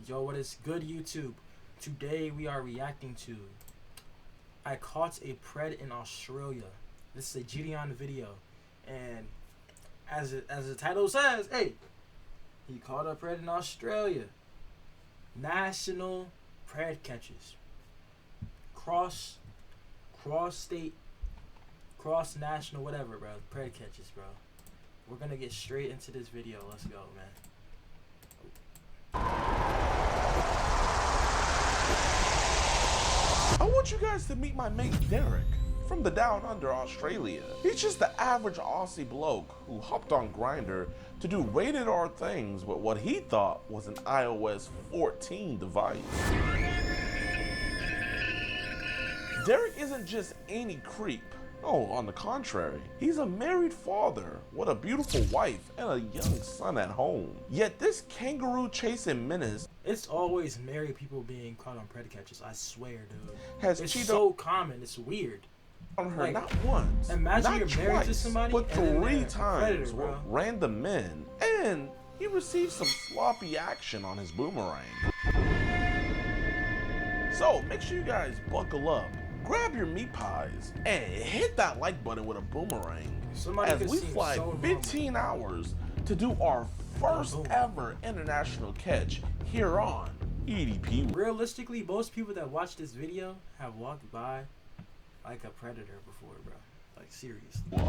Yo, what is good, YouTube? Today we are reacting to I caught a pred in Australia. This is a Gideon video, and as the title says, hey, he caught a pred in Australia. National pred catchers, cross state, cross national, whatever, bro. Pred catchers, bro. We're gonna get straight into this video. Let's go, man. I want you guys to meet my mate Derek from the Down Under, Australia. He's just the average Aussie bloke who hopped on Grindr to do rated R things with what he thought was an iOS 14 device. Derek isn't just any creep. No, on the contrary, he's a married father with a beautiful wife and a young son at home. Yet this kangaroo chasing menace, It's always married people being caught on predcatchers. I swear, dude. has It's cheated so common. It's weird. on her like, not once, imagine not you're twice, married to somebody but and then 3 they're a times predator, with bro. random men, and he received some sloppy action on his boomerang. So make sure you guys buckle up, grab your meat pies, and hit that like button with a boomerang Somebody as could we seem fly so 15 hours to do our first boom. ever international catch here on EDP. Realistically, most people that watch this video have walked by like a predator before, bro. Like, seriously. Like,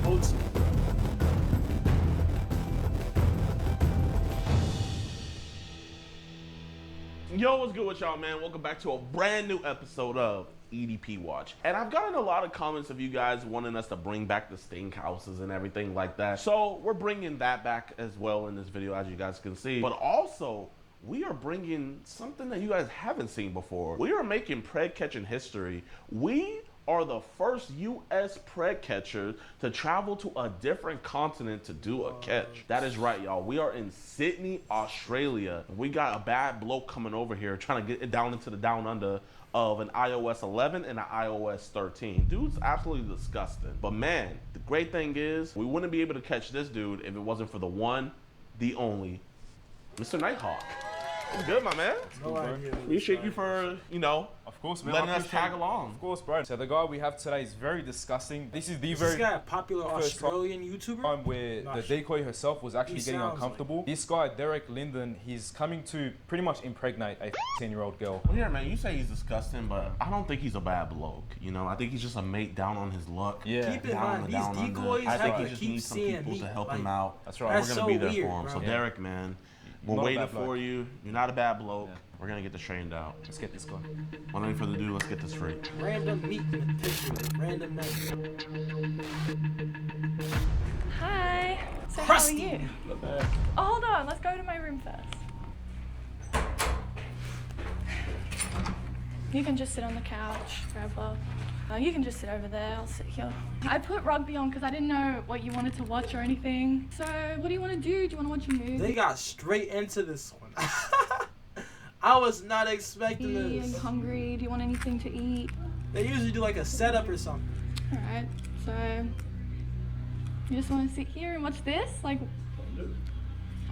boats, bro. Yo, what's good with y'all, man? Welcome back to a brand new episode of EDP Watch. And I've gotten a lot of comments of you guys wanting us to bring back the stink houses and everything like that. So we're bringing that back as well in this video, as you guys can see. But also, we are bringing something that you guys haven't seen before. We are making pred catching history. We are the first U.S. pred catcher to travel to a different continent to do a catch. That is right, y'all. We are in Sydney, Australia. We got a bad bloke coming over here trying to get it down into the down under of an iOS 11 and an iOS 13. Dude's absolutely disgusting. But man, the great thing is we wouldn't be able to catch this dude if it wasn't for the one, the only, Mr. Nighthawk. What's good, my man? No idea. Appreciate you for, Of course, man. letting I us appreciate tag it. along. Of course, bro. So the guy we have today is very disgusting. This is the Is very this guy a popular first Australian YouTuber? time where Not the sure. decoy herself was actually He getting sounds uncomfortable. This guy, Derek Linden, he's coming to pretty much impregnate a 10-year-old girl. Well, yeah, man, you say he's disgusting, but I don't think he's a bad bloke. I think he's just a mate down on his luck. Yeah. Keep in Down mind, the these down under. decoys I think have he to just keep needs some seeing people me. to help Like, him out. That's right. That's We're so gonna be there weird, for him. bro. So Yeah. Derek, man, we're Not a waiting bad bloke. for you. You're not a bad bloke. Yeah. We're gonna get this trained out. Let's get this guy. Without any further ado, let's get this free. Random meat in the picture. Random night. Hi. So Crusty. how are you? Oh, hold on. Let's go to my room first. You can just sit on the couch, wherever. You can just sit over there. I'll sit here. I put rugby on because I didn't know what you wanted to watch or anything. So what do you want to do? Do you want to watch a movie? They got straight into this one. I was not expecting Are you this. hungry? Do you want anything to eat? They usually do like a setup or something. All right. So you just want to sit here and watch this? Like,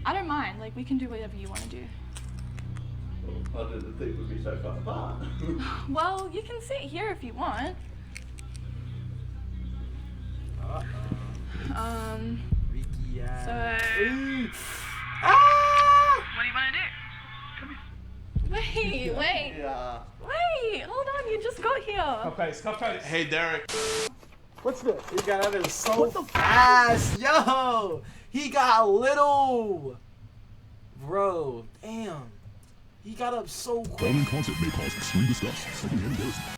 I don't mind. Like, we can do whatever you want to do. I didn't think it would be so far apart. Well, you can sit here if you want. Freaky ass. So, Ooh. Ah! what do you want to do? Wait, Yeah. wait, hold on, you just got here. Hey, Derek. What's this? He got out of there so fast. Yo! He got little. Bro, damn. He got up so quick. Following content may cause extreme disgust, secondhand embarrassment.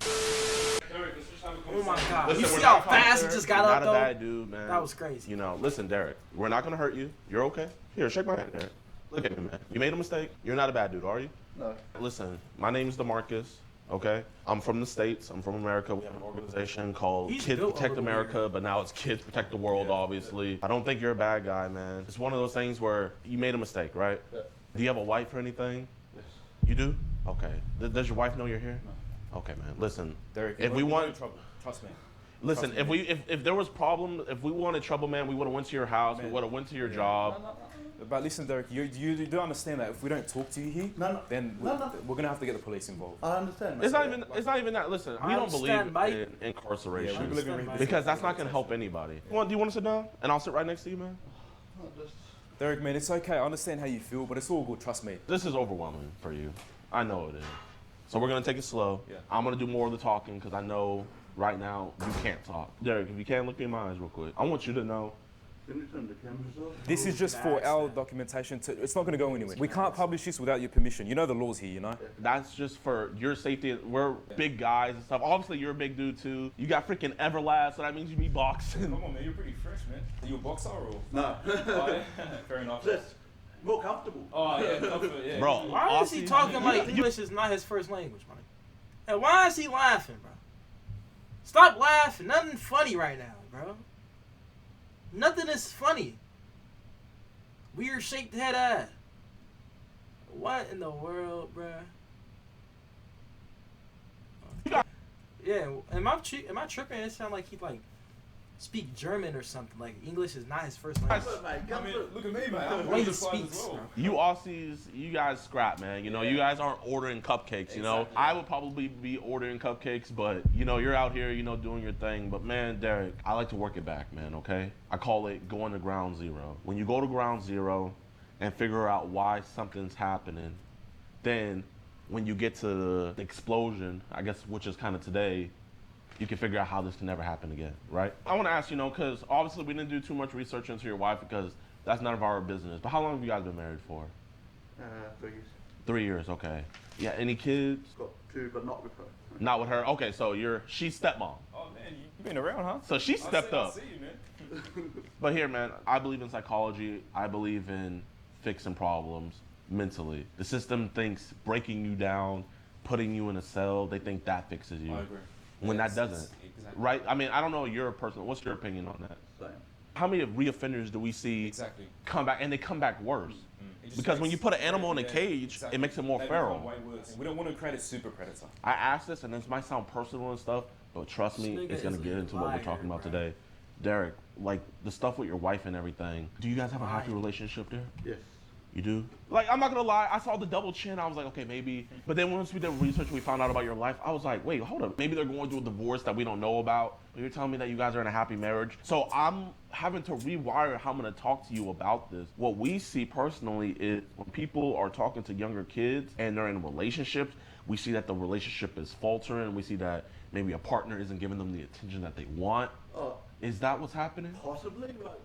Oh my god. Listen, You we're see not how fast he there. just got You're up, not though? a bad dude, man. That was crazy. Listen, Derek, we're not gonna hurt you. You're okay. Here, shake my hand, Derek. Look at me, man. You made a mistake. You're not a bad dude, are you? No. Listen, my name is DeMarcus. Okay, I'm from the States. I'm from America. We have an organization called He's Kids built a Protect little America, weird. but now it's Kids Protect the World, obviously. I don't think you're a bad guy, man. It's one of those things where you made a mistake, right? Yeah. Do you have a wife or anything? Yes. You do? Okay. Does your wife know you're here? No. Okay, man. Listen, Derek, if we want, trouble, trust me. listen, if there was problem, if we wanted trouble, man, we would have went to your house. We would have went to your job. But listen, Derek, you do understand that if we don't talk to you here, then we're gonna have to get the police involved. I understand. It's not even that. Listen, we don't believe in incarceration. Yeah, we believe in because that's not gonna help anybody. Do you want to sit down? And I'll sit right next to you, man. Derek, man, it's okay. I understand how you feel, but it's all good. Trust me. This is overwhelming for you. I know it is. So we're gonna take it slow. Yeah. I'm gonna do more of the talking because I know right now you can't talk. Derek, if you can, look me in my eyes real quick. I want you to know. Can you turn the cameras off? This is just for our documentation. It's not going to go anywhere. We can't publish this without your permission. You know the laws here, you know? That's just for your safety. We're big guys and stuff. Obviously, you're a big dude too. You got freaking Everlast, so that means you be boxing. Come on, man. You're pretty fresh, man. Are you a boxer or? No. Oh, yeah. Fair enough. Just more comfortable. Oh, yeah, comfort, yeah. Bro, Why is he talking like English is not his first language, man? And why is he laughing, bro? Stop laughing. Nothing funny right now, bro. Nothing is funny. Weird shaped head ass. What in the world, bruh? Yeah, am I tripping? It sound like he like speak German or something. Like English is not his first language. I mean, look at me, man. I'm Way he as well. speaks. you Aussies, you guys scrap, man. You know, you guys aren't ordering cupcakes, you know. I would probably be ordering cupcakes, but, you know, you're out here, you know, doing your thing. But, man, Derek, I like to work it back, man, okay? I call it going to ground zero. When you go to ground zero and figure out why something's happening, then when you get to the explosion, I guess, which is kind of today, you can figure out how this can never happen again, right? I want to ask, you know, because obviously we didn't do too much research into your wife because that's none of our business. But how long have you guys been married for? 3 years. 3 years, okay. Yeah, any kids? Got 2, but not with her. Not with her. Okay, so she's stepmom. Oh, man, you've been around, huh? So she stepped up. I see you, man. But here, man, I believe in psychology. I believe in fixing problems mentally. The system thinks breaking you down, putting you in a cell, they think that fixes you. I agree. When that doesn't, Exactly. right? I mean, I don't know your personal, what's your opinion on that? Same. How many reoffenders do we see Exactly. come back, and they come back worse? It just Because when makes- you put an animal in a yeah, cage, exactly. it makes it more They feral. become way worse. We don't want to create a super predator. I asked this, and this might sound personal and stuff, but trust me, This nigga it's gonna is get a into what we're liar, talking about bro. today. Derek, like the stuff with your wife and everything, do you guys have a happy Lying. relationship there? Yes. You do? Like, I'm not gonna lie, I saw the double chin, I was like, okay, maybe. But then once we did research and we found out about your life, I was like, wait, hold up. Maybe they're going through a divorce that we don't know about, but you're telling me that you guys are in a happy marriage. So I'm having to rewire how I'm gonna talk to you about this. What we see personally is when people are talking to younger kids and they're in relationships, we see that the relationship is faltering. We see that maybe a partner isn't giving them the attention that they want. Is that what's happening? Possibly, but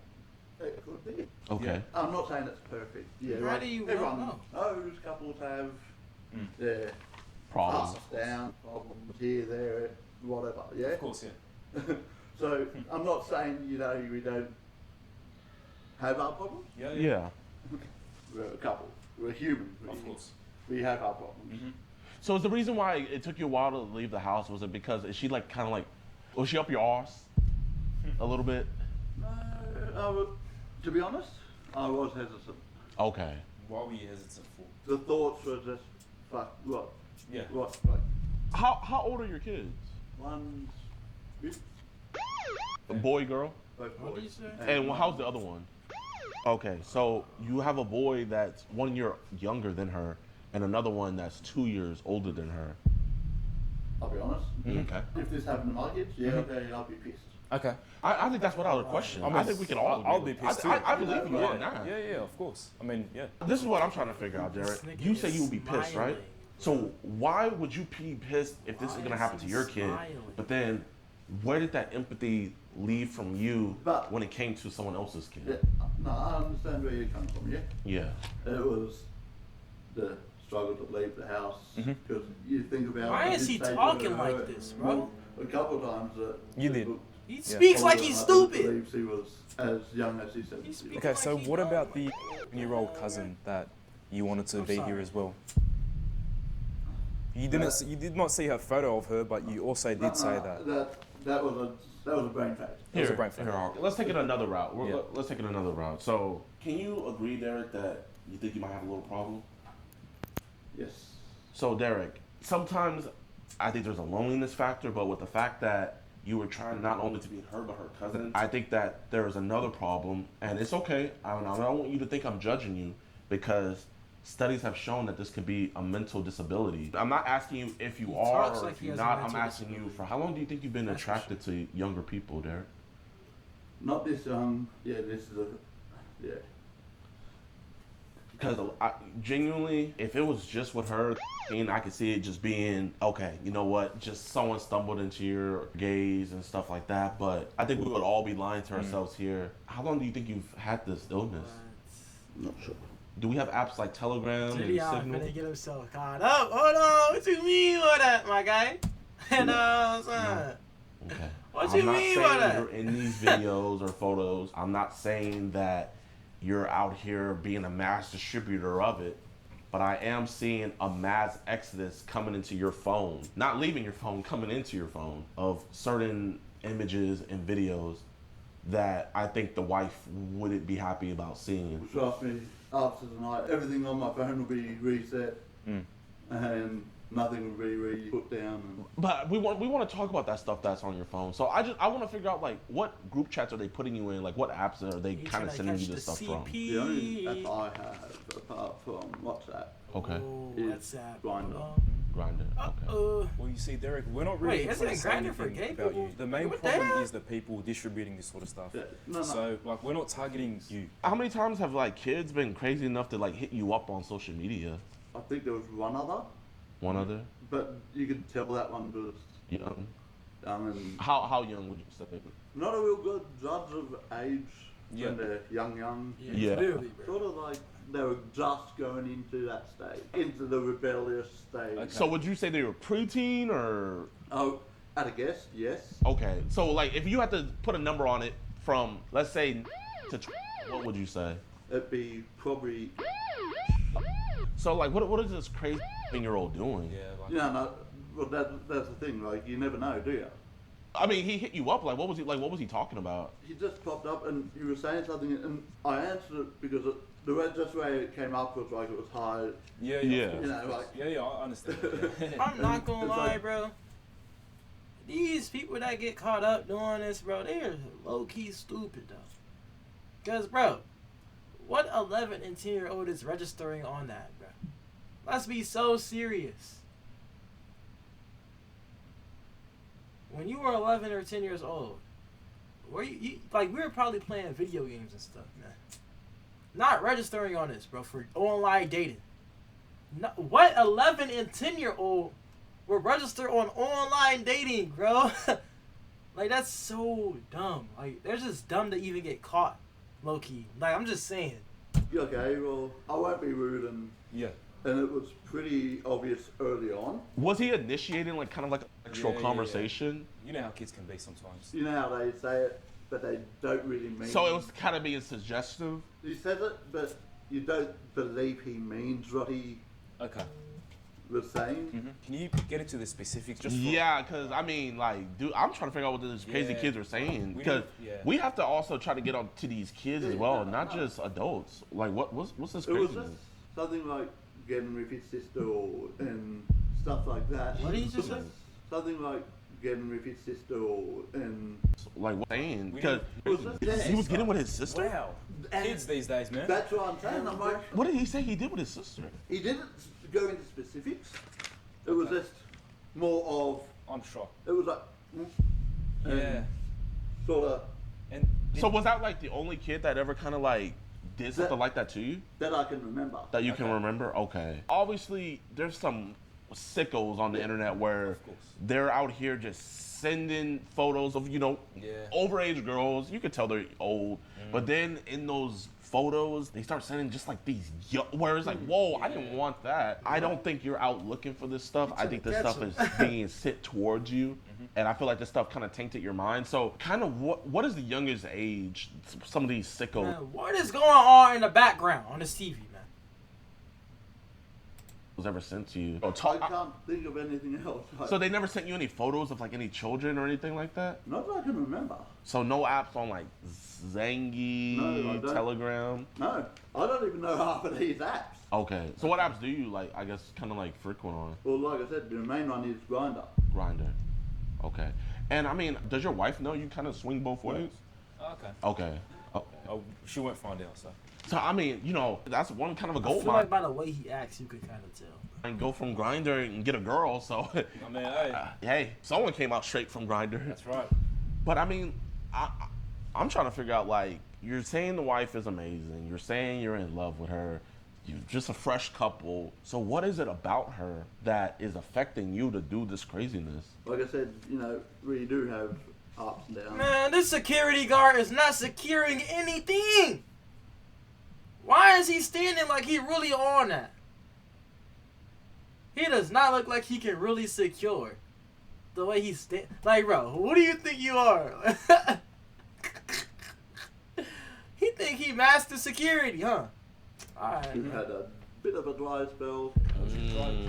it could be. Okay. I'm not saying it's perfect. Yeah, How right. do you Everyone know? knows couples have their Problems. ups, downs, problems here, there, whatever. Yeah. Of course, yeah. So I'm not saying we don't have our problems. Yeah. Yeah. We're a couple. We're human. Of course. We have our problems. So is the reason why it took you a while to leave the house, was it because, is she like kind of like, was she up your arse a little bit? To be honest, I was hesitant. Okay. Why were you hesitant for? The thoughts were just, fuck, what? Yeah. What? Like, How old are your kids? one's A boy, girl? both What did you boys. say? And how's the other one? Okay, so you have a boy that's 1 year younger than her and another one that's 2 years older than her. I'll be honest. Okay. If this happened to my kids, yeah, okay, I'll be pissed. Okay. I think that's without a question. I think we can all I'll agree. be pissed too. I believe you yeah. on that. Yeah, of course. I mean, yeah. This is what I'm trying to figure out, Derek. This nigga You say is you would be pissed, right? smiling. So why would you be pissed if this is Why gonna is happen to he your kid? smiling? But then, where did that empathy leave from you But- when it came to someone else's kid? Yeah, no, I understand where you're coming from, yeah? Yeah. It was the struggle to leave the house, because you think about... Why I is did he say to talking her like this, bro? A couple of times that... You did. He speaks like I he's didn't stupid. believe she was as young as he said He she speaks was. Okay, so like he what know, about like- the 7-year-old cousin that you wanted to I'm be sorry. here as well? You didn't. You did not see her photo of her, but you also did say that. That was a brain fact. It was a brain fart. Let's take it another route. Yeah. Let's take it another route. So, can you agree, Derek, that you think you might have a little problem? Yes. So, Derek, sometimes I think there's a loneliness factor, but with the fact that you were trying not only to be her but her cousin. I think that there is another problem, and it's okay. I don't want you to think I'm judging you, because studies have shown that this could be a mental disability. I'm not asking you if you are or if you're not. I'm asking you for how long do you think you've been attracted to younger people, Derek? Not this young. Yeah, this is yeah. Because genuinely, if it was just with her, I could see it just being, okay, you know what, just someone stumbled into your gaze and stuff like that. But I think we would all be lying to ourselves here. How long do you think you've had this illness? Not sure. Do we have apps like Telegram and Yeah, Signal? finna get himself caught up. Hold on, what you mean by that, my guy? And Okay. What you mean by that? I'm not saying you're in these videos or photos. I'm not saying that you're out here being a mass distributor of it, but I am seeing a mass exodus coming into your phone, not leaving your phone, coming into your phone, of certain images and videos that I think the wife wouldn't be happy about seeing. Trust me, after tonight, everything on my phone will be reset, and nothing will be put down. But we want to talk about that stuff that's on your phone. So I want to figure out, like, what group chats are they putting you in? Like, what apps are they kind of sending you this stuff from? The only app I have, apart from WhatsApp, Okay. is WhatsApp. Grindr. Grindr. Okay. Well, you see, Derek, we're not really Wait, isn't trying to it say Grindr for anything gay about people? you. The main What problem the is the people distributing this sort of stuff. Yeah, no. So, like, we're not targeting you. How many times have, like, kids been crazy enough to, like, hit you up on social media? I think there was one other, One other? but you could tell that one was Young. and How young would you say? not a real good judge of age Yeah. when they're young. Yeah. Literally, bro. Sort of like they were just going into that stage, into the rebellious stage. Okay. So would you say they were preteen or? Oh, at a guess, yes. Okay. So, like, if you had to put a number on it from, let's say, to what would you say? It'd be probably, So, like, what is this crazy 10-year-old doing? Yeah, like, yeah, no, well, that's the thing, like, you never know, do you? I mean, he hit you up. Like, what was he talking about? He just popped up and you were saying something, and I answered it because the way it came up was like it was high. yeah, Yeah. of course, You know, of course. like- Yeah, I understand. Yeah. I'm not gonna It's lie, like- bro. These people that get caught up doing this, bro, they're low-key stupid, though. Because, bro, what 11 and 10-year-old is registering on that, bro? Let's be so serious. When you were 11 or 10 years old, were you like, we were probably playing video games and stuff, man. Not registering on this, bro, for online dating. No, what 11 and 10-year-old will register on online dating, bro? Like, that's so dumb. Like, they're just dumb to even get caught, low-key. Like, I'm just saying. Okay, well, I won't be rude, and Yeah. it was pretty obvious early on. Was he initiating, like, kind of like a sexual Yeah. conversation? You know how kids can be sometimes. You know how they say it, but they don't really mean So it was kind of being suggestive. He says it, but you don't believe he means what he Okay. was saying. Can you get into the specifics? Just for, Yeah, because, I mean, like, dude, I'm trying to figure out what these crazy Yeah. kids are saying. We Because need- yeah. we have to also try to get on to these kids as well, no, not no. just adults. Like, what's this It was craziness? just something like getting with his sister and stuff like that. What did he just say? Something like getting with his sister and Like, what saying? We Because need- he was getting with his sister? Wow. And- Kids these days, man. that's what I'm saying. I'm like, What did he say he did with his sister? he didn't go into specifics. It was just more of, I'm shocked. it was like, and Yeah. sort of And So was that, like, the only kid that ever kind of, like, did something like that to you? that I can remember. That you can Okay. remember? Okay. Obviously, there's some sickos on the internet where Of course. they're out here just sending photos of, Yeah. overage girls. You could tell they're old. But then in those photos, they start sending just like these where it's like, whoa, I didn't want that. I don't think you're out looking for this stuff. I think this stuff is being sent towards you. And I feel like this stuff kind of tainted your mind. So kind of what is the youngest age some of these sickos Man, what is going on in the background on this TV, man? was ever sent to you? I can't think of anything else. So they never sent you any photos of like any children or anything like that? Not that I can remember. So no apps on like Zangy, No, I don't. Telegram? No, I don't even know half of these apps. Okay. So what apps do you like, I guess, kind of like frequent on? Well, like I said, the main one is Grindr. Grindr. Okay. And I mean, does your wife know you kind of swing both ways? Okay. Okay. Oh, she won't find out, so. So I mean, you know, that's one kind of a I gold feel mine. like by the way he acts, you could kind of tell. And go from Grindr and get a girl. So I mean, hey. hey, someone came out straight from Grindr. That's right. But I mean, I'm trying to figure out, like, you're saying the wife is amazing. You're saying you're in love with her. You're just a fresh couple. So what is it about her that is affecting you to do this craziness? Like I said, you know, we do have ups and downs. Man, this security guard is not securing anything. Why is he standing like he really on that? He does not look like he can really secure. The way he's like, bro, who do you think you are? He think he mastered security, huh? Alright. We've had a bit of a dry spell.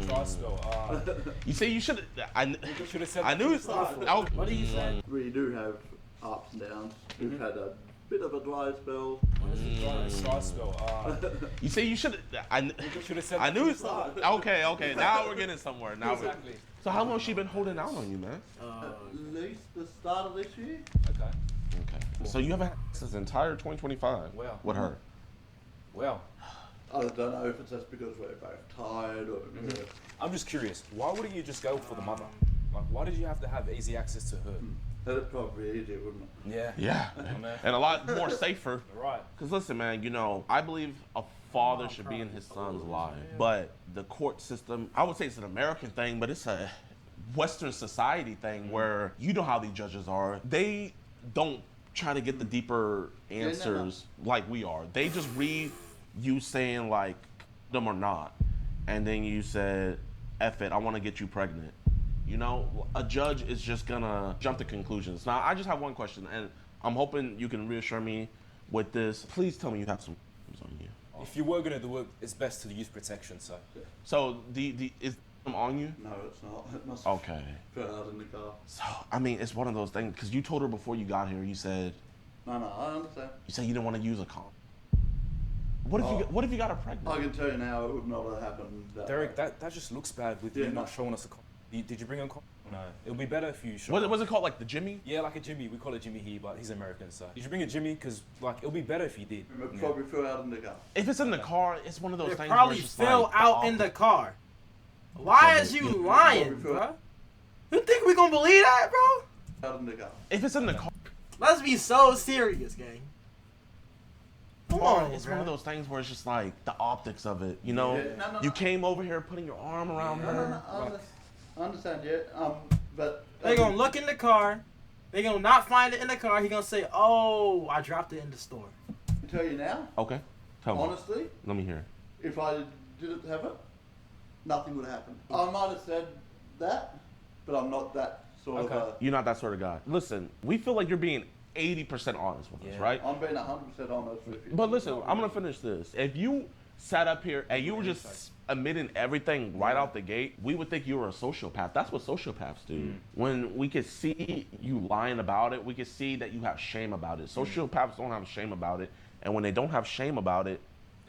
Dry spell. You see, you should. I Should have said. I knew. What do you say? We do have ups and downs. We've had a bit of a dry spell. Dry spell. You see, you should. I Should have said. I knew. Okay. Now we're getting somewhere. Now. Exactly. So how long has she been holding out on you, man? At least the start of this year. Okay. Okay. So you haven't had since entire 2025 Wow. with her. Well, I don't know if it's just because we're both tired or. I'm just curious. Why wouldn't you just go for the mother? Like, why did you have to have easy access to her? That'd probably be easier, wouldn't it? Yeah. Yeah. man. And a lot more safer. Right. Because listen, man, you know, I believe a father should be in his son's life. But the court system, I would say it's an American thing, but it's a Western society thing where you know how these judges are. They don't try to get the deeper answers like we are. They just read you saying, like, them or not. And then you said, F it, I want to get you pregnant. You know, a judge is just gonna jump to conclusions. Now, I just have one question, and I'm hoping you can reassure me with this. Please tell me you have some on you. If you were gonna do it, it's best to use protection. So. So, is them on you? No, it's not. It must Okay. be put out in the car. So, I mean, it's one of those things, because you told her before you got here, you said No, I understand. you didn't want to use a condom. What if you got her pregnant? I can tell you now, it would not have happened. Derek, that just looks bad with Yeah, you no. not showing us a condom. Did you bring a condom? No. It would be better if you showed. Was it called, like, the Jimmy? Yeah, like a Jimmy. We call it Jimmy here, but he's American, so. Did you bring a Jimmy? Because, like, it would be better if you did. It probably flew out in the car. If it's in the car, it's one of those It things probably where it's just fell like, out in the car. Why is you lying, bro? You think we gonna believe that, bro? Out in the car. If it's in the car, Let's be so serious, gang. Come on, it's bro. one of those things where it's just like the optics of it, you know? Yeah. No. You came over here putting your arm around her. I understand, yeah. But They gonna look in the car. They gonna not find it in the car. He gonna say, "Oh, I dropped it in the store." I tell you now, Okay, tell me. honestly, Let me hear. if I didn't have it, nothing would happen. I might have said that, but I'm not that sort of a... You're not that sort of guy. Listen, we feel like you're being 80% honest with us, Yeah. right? I'm being 100% honest with you. But listen, I'm gonna finish this. If you sat up here and you were just admitting everything right out the gate, we would think you were a sociopath. That's what sociopaths do. When we could see you lying about it, we could see that you have shame about it. Sociopaths don't have shame about it, and when they don't have shame about it,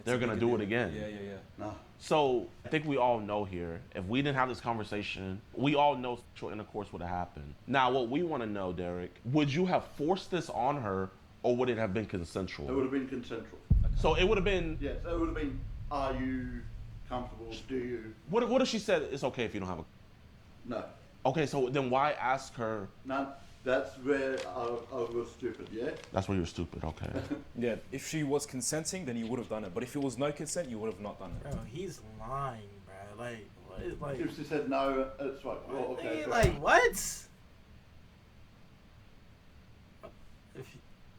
they're gonna do it again. Yeah. No. So I think we all know here, if we didn't have this conversation, we all know sexual intercourse would have happened. Now, what we want to know, Derek, would you have forced this on her, or would it have been It consensual? would have been consensual. So it would have been. Yes, it would have been, are you comfortable? Do you? What if she said it's okay if you don't have a? No. Okay, so then why ask her? None. That's where I was stupid, yeah? That's where you're stupid. Okay. Yeah. If she was consenting, then you would have done it. But if it was no consent, you would have not done it. Bro, he's lying, bro. Like, what is like? If she said no, it's like, well, okay. fair Like enough. what?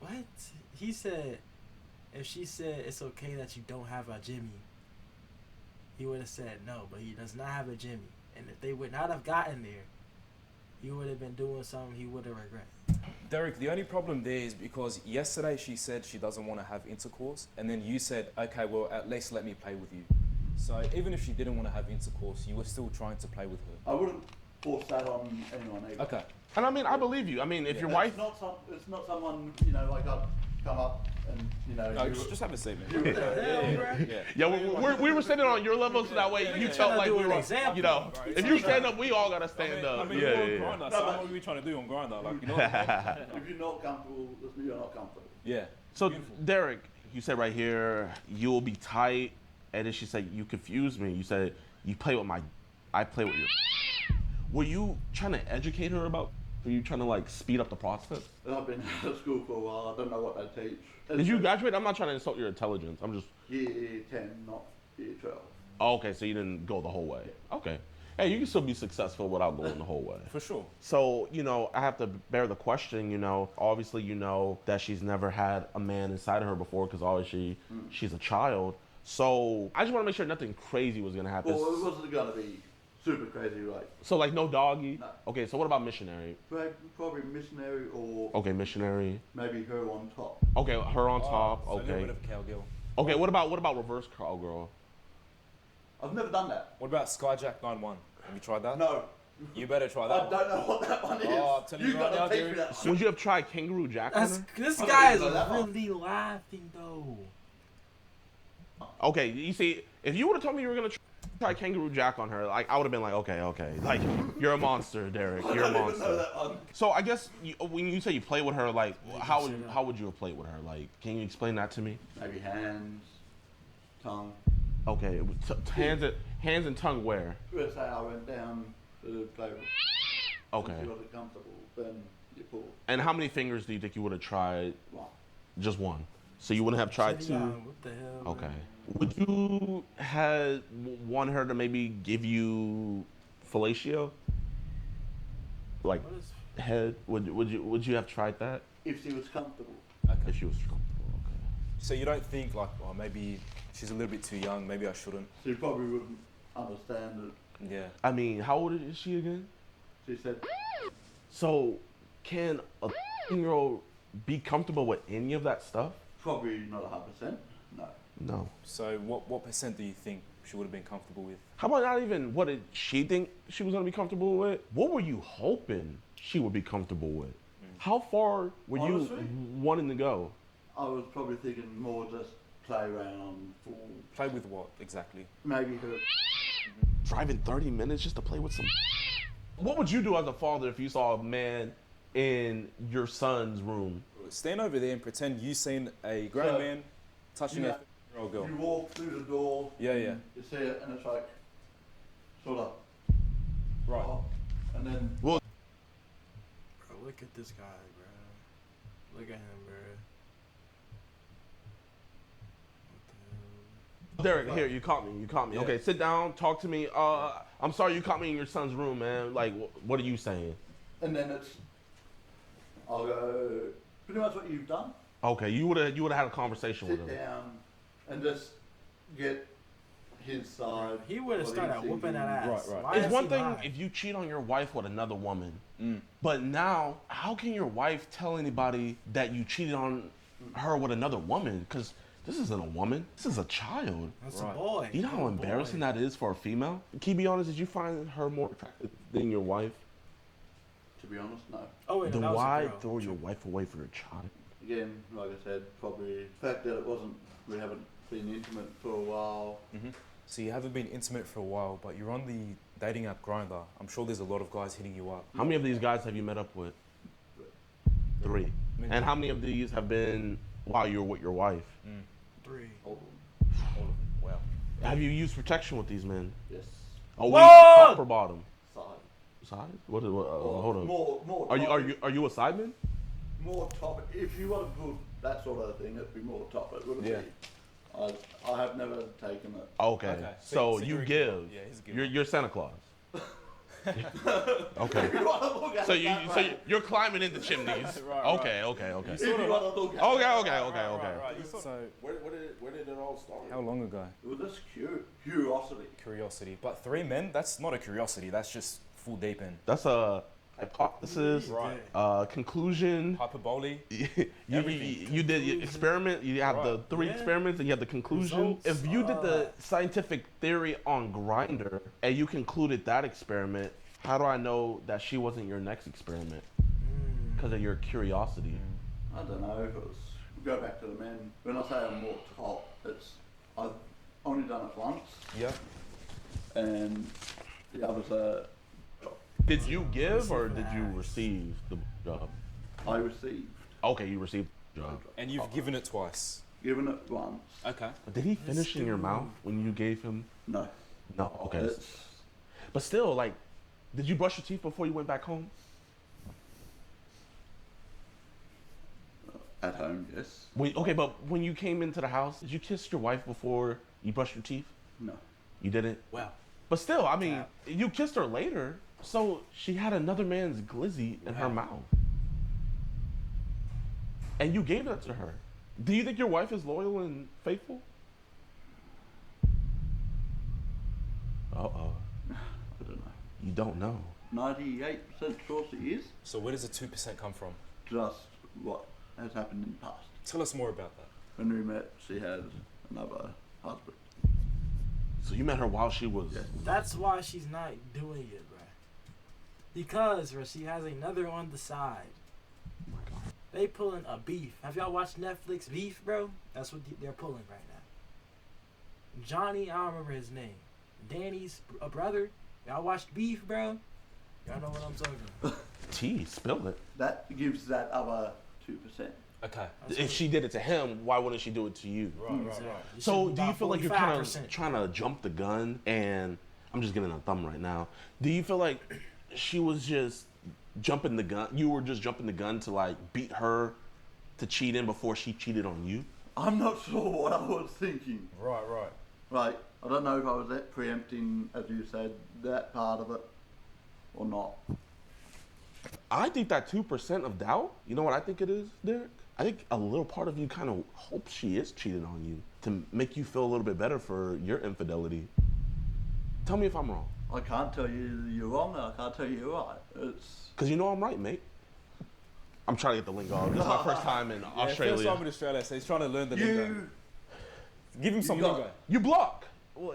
What? He said, if she said it's okay that you don't have a Jimmy, he would have said no, but he does not have a Jimmy. And if they would not have gotten there, he would have been doing something he would have regret. Derek, the only problem there is because yesterday she said she doesn't want to have intercourse, and then you said, okay, well, at least let me play with you. So even if she didn't want to have intercourse, you were still trying to play with her. I wouldn't force that on anyone either. Okay. And I mean, I believe you. I mean, if your wife. It's not someone, you know, like come up and, you know, No, you just have a seat, you man. were, Yeah. We were sitting on your level so that way you felt like we were, you know, if you stand up, we all gotta stand up. I mean, Yeah, you're yeah, on Grindr, No, so but- what are we trying to do on Grindr? Like, you know what I mean? if you're not comfortable, you're not comfortable. Yeah. So Beautiful. Derek, you said right here, you will be tight, and then she said, you confused me. You said, I play with your. Were you trying to educate her about, were you trying to like speed up the process? And I've been out of school for a while. I don't know what they teach. Did you graduate? I'm not trying to insult your intelligence. I'm just, Year 10, not year 12. oh, okay, so you didn't go the whole way. Okay. Hey, you can still be successful without going the whole way. For sure. So, you know, I have to bear the question, you know, obviously you know that she's never had a man inside of her before because obviously she's a child. So I just want to make sure nothing crazy was going to happen. Well, it wasn't going to be super crazy, like, So like no doggy? No. Okay, so what about missionary? probably missionary or Okay, missionary. maybe her on top. Okay, her on top. So a little Okay. bit of cowgirl. Okay, what about reverse cowgirl? I've never done that. What about Skyjack 91? Have you tried that? No, You better try I that. don't know what that one is. Oh, I'm telling you right gotta now, teach dude. me that one. Would you have tried kangaroo jack on That's, her? this I guy is don't know that one. really laughing though. Okay, you see, if you would have told me you were gonna try kangaroo jack on her, like I would have been like, okay, like you're a monster, Derek. You're a I don't even know monster. that one. So I guess when you say you play with her, like how would you have played with her? Like, can you explain that to me? Maybe hands, tongue. Okay, hands and tongue where? Let's say I went down to play with. Okay. If you wasn't comfortable, then you pull. And how many fingers do you think you would have tried? One. Just one. So you wouldn't have tried Yeah, two. what the hell? Okay. man? Would you have want her to maybe give you fellatio? Like What is? head? Would you have tried that If she was comfortable. if she was comfortable? Okay. So you don't think like, oh, maybe she's a little bit too young. Maybe I shouldn't. She probably wouldn't understand it. Yeah. I mean, how old is she again? She said, So, can a 13-year-old be comfortable with any of that stuff? probably not 100%. No. No. So what percent do you think she would have been comfortable with? How about not even what did she think she was gonna be comfortable with? What were you hoping she would be comfortable with? How far were Honestly? you wanting to go? I was probably thinking more just play around, for Play with what exactly? maybe her. Driving 30 minutes just to play with some. What would you do as a father if you saw a man in your son's room? Stand over there and pretend you seen a grown So, man touching you a know, 13-year-old girl. You walk through the door. Yeah, yeah. and You see it, and it's like, sort of. Right. Oh, and then. Bro, look at this guy, bro. Look at him, bro. What the hell? Derek, here, you caught me. You caught me. Yeah. Okay, sit down, talk to me. I'm sorry you caught me in your son's room, man. Like, what are you saying? And then it's. I'll go. Pretty much what you've done. Okay, you would have had a conversation with Sit him. down, and just get his side. He would have what started he's whooping that thinking. ass. Right. Why It's is one he thing lying? if you cheat on your wife with another woman, Mm. but now how can your wife tell anybody that you cheated on her with another woman? Because this isn't a woman. This is a child. That's Right. a boy. You know how embarrassing that is for a female? Can you be honest? Did you find her more attractive than your wife? To be honest, no. Oh wait, no, Then that was a why girl. throw your wife away for your child? Again, like I said, probably the fact that we haven't been intimate for a while. So you haven't been intimate for a while, but you're on the dating app Grindr. I'm sure there's a lot of guys hitting you up. How many of these guys have you met up with? 3. And how many of these have been while you're with your wife? 3. All All of them. Wow. Have you used protection with these men? yes, Oh, Whoa! top or bottom? side. Side? What? Hold on. More. Are top- you a sideman? more top? If you want to put that sort of thing, it'd be more top. It wouldn't Yeah. be. I have never taken it. Okay. Okay. So, So you you're a give. giver. Yeah, he's a giver. You're Santa Claus. Okay. If you want to look at So it that way. you're climbing into chimneys. Right, Okay. If you want to look at it, Okay. So Where did it all start? how long ago? it was just curiosity. Curiosity. But 3 men? That's not a curiosity. That's just full deep in. That's a hypothesis. Right. Conclusion. Hyperbole. You did your experiment. You have the Right. 3 Yeah. experiments, and you have the conclusion. Results. If you did the scientific theory on Grindr and you concluded that experiment, how do I know that she wasn't your next experiment? Because of your curiosity. I don't know if it was go back to the men. When I say I'm more top, it's I've only done it once, Yeah. and the others are. Did you give or did you receive the job? I received. Okay, you received the job. And you've given it twice. Given it once. Okay. But did he finish in your mouth when you gave him? No. No. Okay. It's But still, like, did you brush your teeth before you went back home? at home, yes. Okay, but when you came into the house, did you kiss your wife before you brushed your teeth? No. You didn't? Well, But still, I mean, you kissed her later, so she had another man's glizzy in her mouth. And you gave that to her. Do you think your wife is loyal and faithful? Uh-oh. I don't know. You don't know. 98% sure she is. So where does the 2% come from? Just what has happened in the past. Tell us more about that. When we met, she had another husband. So you met her while she was... Yes. that's why she's not doing it, bro. Because, bro, she has another on the side. Oh my God. They pulling a beef. Have y'all watched Netflix Beef, bro? That's what they're pulling right now. Johnny, I don't remember his name. Danny's a brother. Y'all watched Beef, bro? Y'all know what I'm talking about. Tea, spill it. That gives that other 2%. Okay. If she did it to him, why wouldn't she do it to you? Right. It So should be do you about feel like you're kind of 45%. trying to jump the gun? And I'm just getting a thumb right now. Do you feel like she was just jumping the gun? You were just jumping the gun to like beat her to cheat in before she cheated on you? I'm not sure what I was thinking. Right. Right, I don't know if I was that preempting, as you said, that part of it or not. I think that 2% of doubt, you know what I think it is, Derek? I think a little part of you kind of hopes she is cheating on you to make you feel a little bit better for your infidelity. Tell me if I'm wrong. I can't tell you you're wrong and I can't tell you you're right. It's... Because you know I'm right, mate. I'm trying to get the lingo. This is my first time in Australia. First time in Australia, so he's trying to learn the lingo. Give him some got- lingo. You block.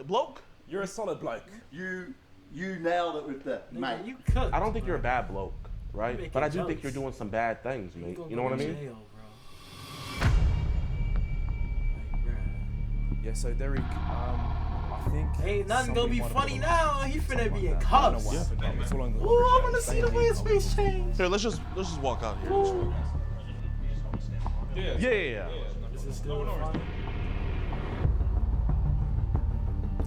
Bloke? You're a solid bloke. You nailed it with that, Nigga, mate. you cooked. I don't think you're a bad bloke, You right? making But I do jokes. think you're doing some bad things, mate. gonna You know go what I to mean? jail, bro. Like, bruh. Yeah, so Derek, I think... Ain't nothing gonna be something might have funny gone on. now. He finna Something be in like that. I don't know cuffs. what happened, but it's all on the- Ooh, I wanna see the way his face changed. Here, let's just walk out here. Yeah. Is it still funny?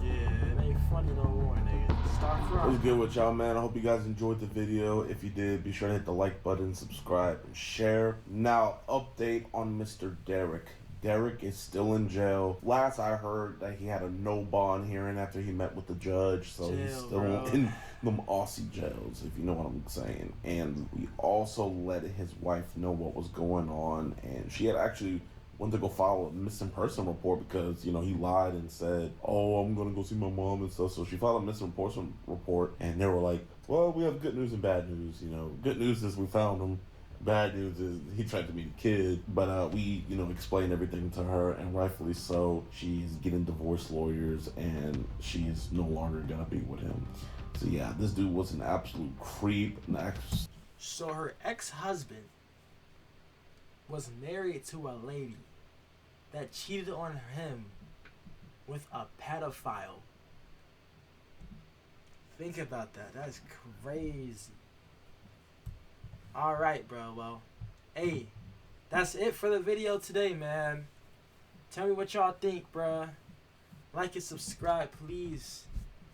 Yeah, it ain't funny no more, nigga. Start What's crying. good with y'all, man? I hope you guys enjoyed the video. If you did, be sure to hit the like button, subscribe, and share. Now, update on Mr. Derek. Derek is still in jail. Last I heard that he had a no bond hearing after he met with the judge, so he's Jail, still bro. in them Aussie jails, if you know what I'm saying. And we also let his wife know what was going on, and she had actually went to go file a missing person report because, you know, he lied and said, oh, I'm gonna go see my mom and stuff. So she filed a missing person report, and they were like, well, we have good news and bad news. You know, good news is we found him. Bad news is he tried to meet a kid. But we, you know, explained everything to her, and rightfully so. She's getting divorce lawyers, and she's no longer gonna be with him. So yeah, this dude was an absolute creep. So her ex-husband was married to a lady that cheated on him with a pedophile. Think about that. That's crazy. Alright, bro. Well, hey, that's it for the video today, man. Tell me what y'all think, bruh. Like and subscribe, please.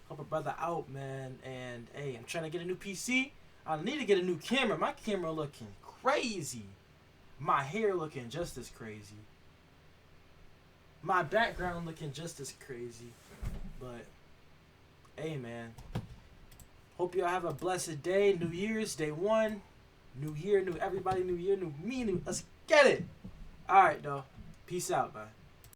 Help a brother out, man. And, hey, I'm trying to get a new PC. I need to get a new camera. My camera looking crazy. My hair looking just as crazy. My background looking just as crazy. But, hey, man. Hope y'all have a blessed day. New Year's, day one. New year, new everybody, new year, new me, new. Let's get it. All right, though. Peace out, man.